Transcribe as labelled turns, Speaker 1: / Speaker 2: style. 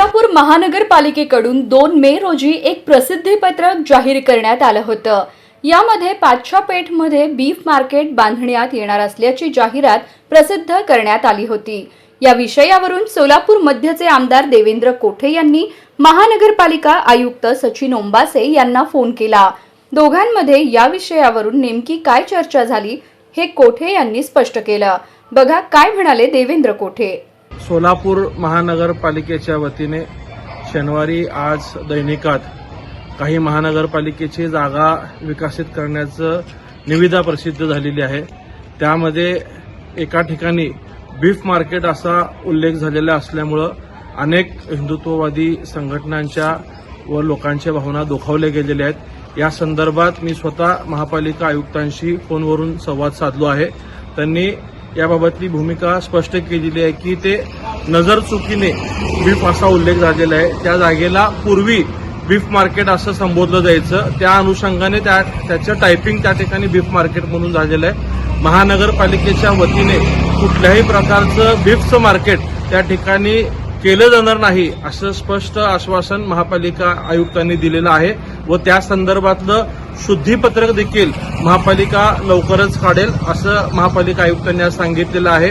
Speaker 1: सोलापूर महानगरपालिकेकडून 2 मे रोजी एक प्रसिद्धीपत्रक जाहीर करण्यात आलं होतं। यामध्ये पाच्छापेठमध्ये बीफ मार्केट बांधण्यात येणार असल्याची जाहिरात प्रसिद्ध करण्यात आली होती। या विषयावरून सोलापूर मध्यचे आमदार देवेंद्र कोठे यांनी महानगरपालिका आयुक्त सचिन ओंबासे यांना फोन केला। दोघांमध्ये या विषयावरून नेमकी काय चर्चा झाली हे कोठे यांनी स्पष्ट केलं। बघा काय म्हणाले देवेंद्र कोठे।
Speaker 2: सोलापूर महानगरपालिकेच्या वतीने शनिवारी आज दैनिकात काही महानगरपालिकेची जागा विकसित करण्याचं निविदा प्रसिद्ध झालेली आहे। त्यामध्ये एका ठिकाणी बीफ मार्केट असा उल्लेख झालेला असल्यामुळे अनेक हिंदुत्ववादी संघटनांच्या व लोकांच्या भावना दुखावल्या गेलेल्या आहेत। या संदर्भात मी स्वतः महापालिका आयुक्तांशी फोनवरून संवाद साधलो आहे। त्यांनी याबाबतली भूमिका स्पष्ट केलेली आहे की ते नजर चुकीने बीफ असा उल्लेख झालेला आहे, त्या जागेला पूर्वी बीफ मार्केट असं संबोधलं जायचं, त्या अनुषंगाने त्याचं टायपिंग त्या ठिकाणी बीफ मार्केट म्हणून झालेलं आहे। महानगरपालिकेच्या वतीने कुठल्याही प्रकारचं बीफचं मार्केट त्या ठिकाणी केलं जाणार नाही असं स्पष्ट आश्वासन महापालिका आयुक्तांनी दिलेलं आहे व त्या संदर्भातलं शुद्धीपत्रक देखील महापालिका लवकरच काढेल असं महापालिका आयुक्तांनी आज सांगितलेलं आहे।